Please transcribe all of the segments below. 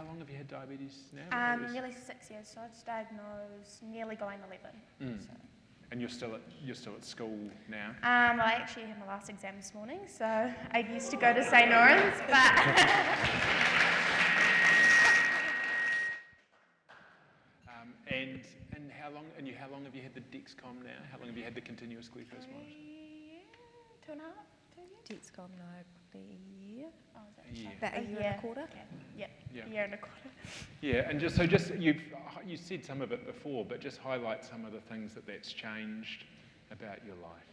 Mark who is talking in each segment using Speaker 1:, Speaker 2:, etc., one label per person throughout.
Speaker 1: how long have you had diabetes now?
Speaker 2: Nearly 6 years, so I was diagnosed nearly going 11. So.
Speaker 1: And you're still at school now?
Speaker 2: Well, I actually had my last exam this morning, so I used to go to St. Lawrence, but...
Speaker 1: And how long have you had the Dexcom now? How long have you had the continuous glucose monitor?
Speaker 2: 2.5 years.
Speaker 3: Dexcom, no, probably
Speaker 1: Yeah.
Speaker 3: about a year and a quarter.
Speaker 2: Yeah, a year and a quarter.
Speaker 1: Yeah, and just you said some of it before, but just highlight some of the things that's changed about your life.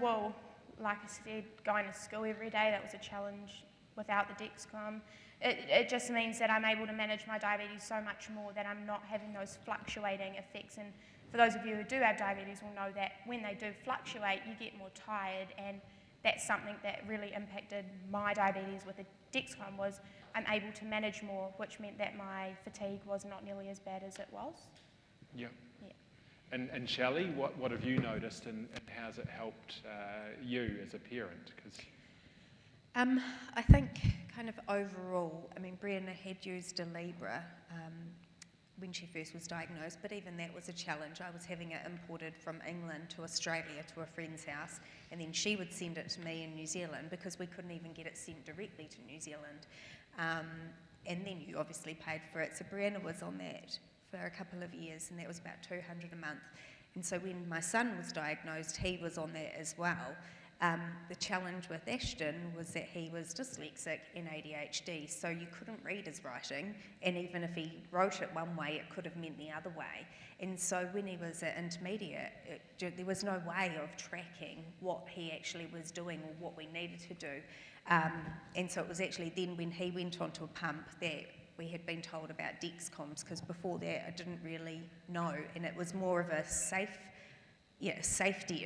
Speaker 2: Well, like I said, going to school every day, that was a challenge without the Dexcom. It just means that I'm able to manage my diabetes so much more, that I'm not having those fluctuating effects. And for those of you who do have diabetes will know that when they do fluctuate, you get more tired, and that's something that really impacted my diabetes with the Dexcom. Was I'm able to manage more, which meant that my fatigue was not nearly as bad as it was.
Speaker 1: Yeah. And Shelley, what have you noticed, and how's it helped you as a parent?
Speaker 3: I think kind of overall, I mean, Brianna had used a Libra when she first was diagnosed, but even that was a challenge. I was having it imported from England to Australia to a friend's house, and then she would send it to me in New Zealand because we couldn't even get it sent directly to New Zealand. And then you obviously paid for it. So Brianna was on that for a couple of years, and that was about $200 a month. And so when my son was diagnosed, he was on that as well. The challenge with Ashton was that he was dyslexic and ADHD, so you couldn't read his writing, and even if he wrote it one way, it could have meant the other way. And so when he was at intermediate, there was no way of tracking what he actually was doing or what we needed to do. And so it was actually then when he went onto a pump that we had been told about Dexcoms, because before that I didn't really know, and it was more of a safety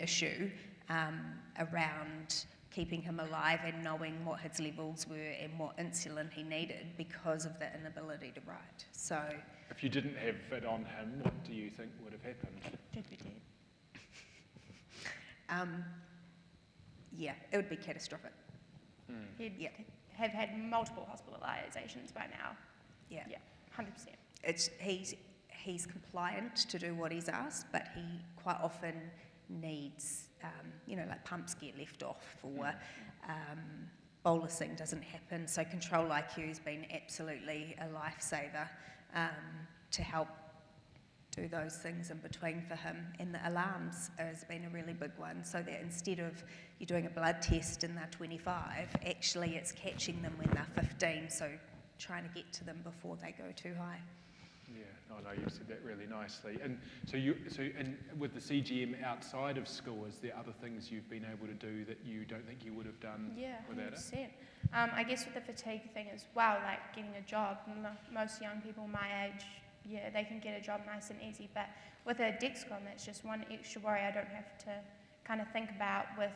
Speaker 3: issue around keeping him alive and knowing what his levels were and what insulin he needed because of the inability to write. So,
Speaker 1: if you didn't have it on him, what do you think would have happened?
Speaker 2: He'd be dead.
Speaker 3: Yeah, it would be catastrophic.
Speaker 2: He'd have had multiple hospitalisations by now.
Speaker 3: Yeah,
Speaker 2: 100%.
Speaker 3: He's compliant to do what he's asked, but he quite often needs, like pumps get left off, or bolusing doesn't happen. So Control IQ has been absolutely a lifesaver to help do those things in between for him. And the alarms has been a really big one, so that instead of you doing a blood test and they're 25, actually it's catching them when they're 15, so trying to get to them before they go too high.
Speaker 1: Yeah, I know you said that really nicely. And and with the CGM outside of school, is there other things you've been able to do that you don't think you would have done without
Speaker 2: 100%.
Speaker 1: it?
Speaker 2: I guess with the fatigue thing as well, like getting a job, most young people my age, they can get a job nice and easy, but with a Dexcom, it's just one extra worry I don't have to kind of think about with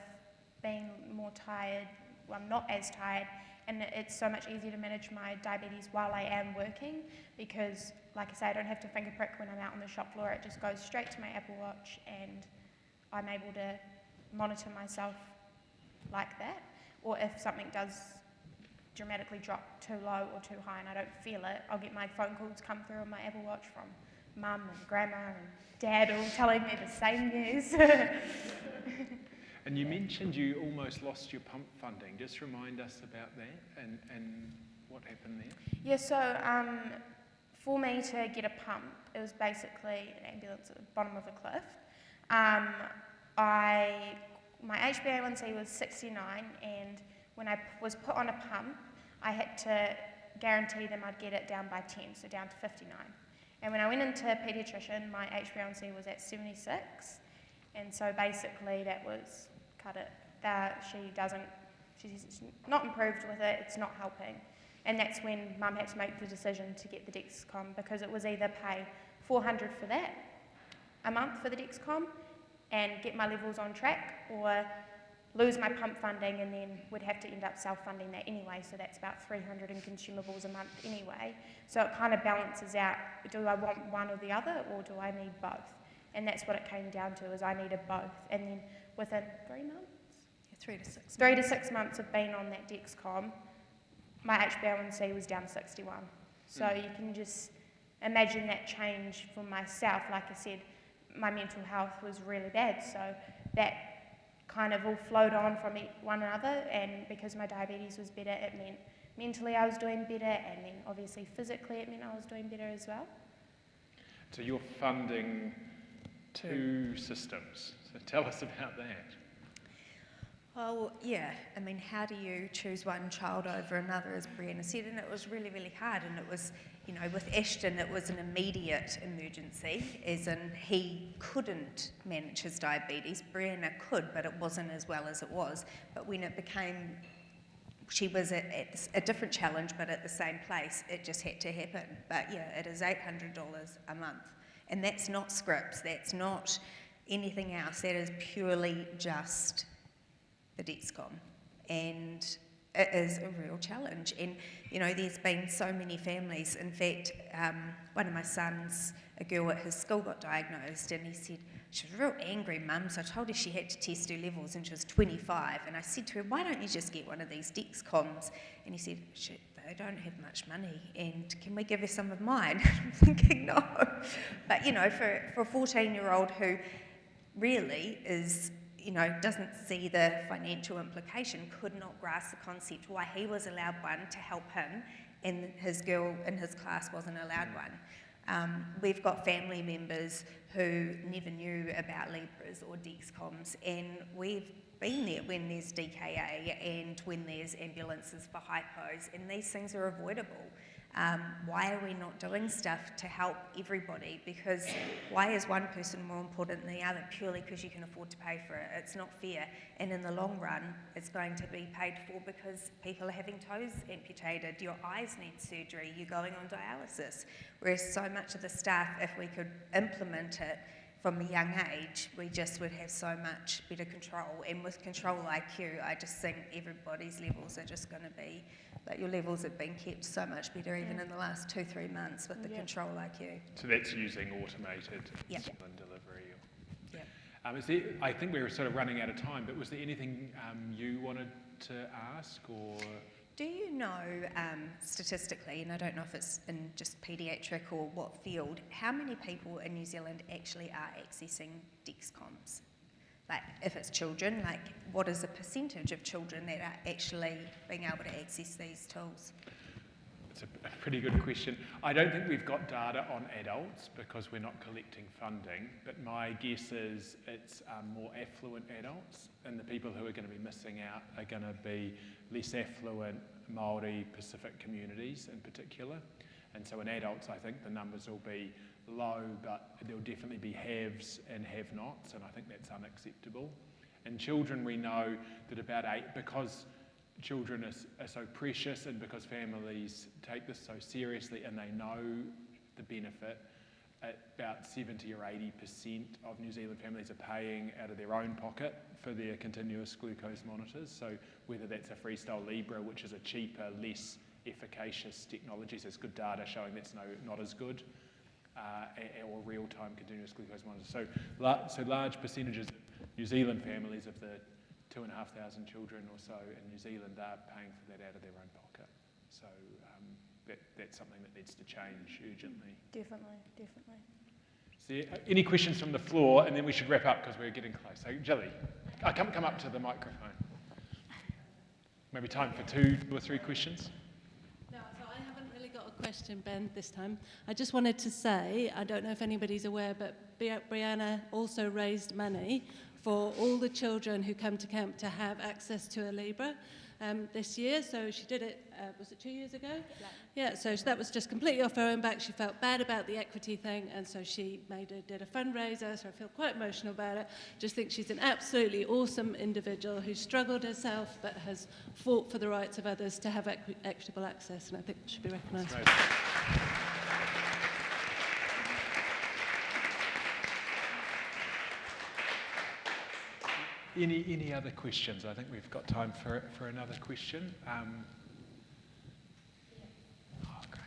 Speaker 2: being more tired. Well, I'm not as tired, and it's so much easier to manage my diabetes while I am working, because, like I say, I don't have to finger prick when I'm out on the shop floor. It just goes straight to my Apple Watch, and I'm able to monitor myself like that. Or if something does dramatically drop too low or too high and I don't feel it, I'll get my phone calls come through on my Apple Watch from mum and grandma and dad all telling me the same news.
Speaker 1: And you mentioned you almost lost your pump funding. Just remind us about that and what happened there.
Speaker 2: Yeah, so for me to get a pump, it was basically an ambulance at the bottom of a cliff. My HbA1c was 69, and when I was put on a pump, I had to guarantee them I'd get it down by 10, so down to 59. And when I went into a paediatrician, my HbA1c was at 76, and so basically that was cut it. She's not improved with it, it's not helping. And that's when Mum had to make the decision to get the Dexcom, because it was either pay $400 for that a month for the Dexcom and get my levels on track, or lose my pump funding and then would have to end up self-funding that anyway, so that's about $300 in consumables a month anyway. So it kind of balances out, do I want one or the other, or do I need both? And that's what it came down to, is I needed both. And then within 3 months?
Speaker 3: Yeah, 3 to 6 months.
Speaker 2: 3 to 6 months of being on that Dexcom, my HbA1c was down to 61. So you can just imagine that change for myself. Like I said, my mental health was really bad, so that kind of all flowed on from one another, and because my diabetes was better, it meant mentally I was doing better, and then obviously physically it meant I was doing better as well.
Speaker 1: So you're funding 2 systems, so tell us about that.
Speaker 3: Well, yeah, I mean, how do you choose one child over another, as Brianna said, and it was really, really hard, and it was, you know, with Ashton, it was an immediate emergency, as in he couldn't manage his diabetes. Brianna could, but it wasn't as well as it was. But when it became, she was at a different challenge, but at the same place, it just had to happen. But yeah, it is $800 a month, and that's not scripts, that's not anything else, that is purely just the Dexcom, and it is a real challenge. And you know, there's been so many families. In fact, one of my sons, a girl at his school got diagnosed, and he said she was real angry, mum, so I told her she had to test her levels, and she was 25, and I said to her, why don't you just get one of these Dexcoms? And he said, shit, they don't have much money, and can we give her some of mine? I'm thinking, no. But you know, for a 14-year-old who really is, you know, doesn't see the financial implication, could not grasp the concept why he was allowed one to help him and his girl in his class wasn't allowed one. We've got family members who never knew about Libras or Dexcoms, and we've been there when there's DKA and when there's ambulances for hypos, and these things are avoidable. Why are we not doing stuff to help everybody? Because why is one person more important than the other purely because you can afford to pay for it? It's not fair, and in the long run it's going to be paid for because people are having toes amputated, your eyes need surgery, you're going on dialysis. Whereas so much of the stuff, if we could implement it from a young age, we just would have so much better control. And with Control IQ, I just think everybody's levels are just going to be, like your levels have been kept so much better even in the last 2-3 months with the Control IQ.
Speaker 1: So that's using automated insulin delivery. I think we were sort of running out of time, but was there anything you wanted to ask, or?
Speaker 3: Do you know, statistically, and I don't know if it's in just paediatric or what field, how many people in New Zealand actually are accessing Dexcoms? Like, if it's children, like, what is the percentage of children that are actually being able to access these tools?
Speaker 1: It's a pretty good question. I don't think we've got data on adults because we're not collecting funding, but my guess is it's more affluent adults, and the people who are going to be missing out are going to be less affluent Māori Pacific communities in particular. And so in adults, I think the numbers will be low, but there'll definitely be haves and have-nots, and I think that's unacceptable. In children, we know that because children are so precious and because families take this so seriously and they know the benefit, about 70 or 80% of New Zealand families are paying out of their own pocket for their continuous glucose monitors. So whether that's a Freestyle Libre, which is a cheaper, less efficacious technology, so there's good data showing that's not as good, or real-time continuous glucose monitors. So large percentages of New Zealand families, of the 2,500 children or so in New Zealand, are paying for that out of their own pocket. So that's something that needs to change urgently.
Speaker 2: Definitely.
Speaker 1: So any questions from the floor, and then we should wrap up because we're getting close. So Jilly, come up to the microphone. Maybe time for 2 or 3 questions.
Speaker 4: No, so I haven't really got a question, Ben, this time. I just wanted to say, I don't know if anybody's aware, but Brianna also raised money for all the children who come to camp to have access to a Libra this year. So she did it, was it 2 years ago? Yeah, so that was just completely off her own back. She felt bad about the equity thing, and so she did a fundraiser, so I feel quite emotional about it. Just think she's an absolutely awesome individual who struggled herself but has fought for the rights of others to have equitable access, and I think should be recognised.
Speaker 1: Any other questions? I think we've got time for another question. Great.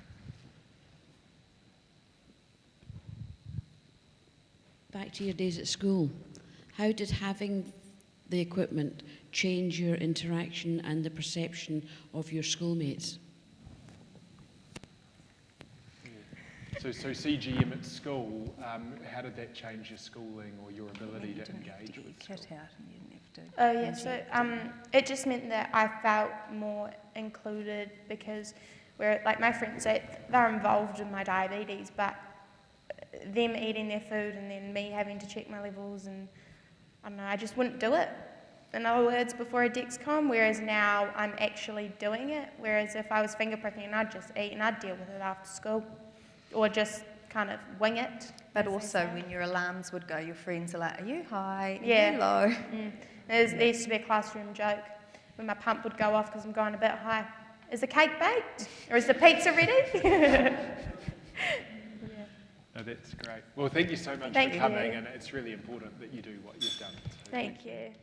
Speaker 5: Back to your days at school. How did having the equipment change your interaction and the perception of your schoolmates?
Speaker 1: So CGM at school, how did that change your schooling or your ability to engage with school?
Speaker 2: Oh yeah, so it just meant that I felt more included because like my friends, they're involved in my diabetes, but them eating their food and then me having to check my levels, and I don't know, I just wouldn't do it. In other words, before a Dexcom, whereas now I'm actually doing it. Whereas if I was finger pricking, I'd just eat and I'd deal with it after school, or just kind of wing it.
Speaker 3: But also when your alarms would go, your friends are like, are you high? Are
Speaker 2: Yeah.
Speaker 3: you low?
Speaker 2: There used to be a classroom joke when my pump would go off because I'm going a bit high. Is the cake baked? Or is the pizza ready?
Speaker 1: No, that's great. Well, thank you so much
Speaker 2: Thank
Speaker 1: for coming,
Speaker 2: you.
Speaker 1: and it's really important that you do what you've done. So
Speaker 2: Thank you.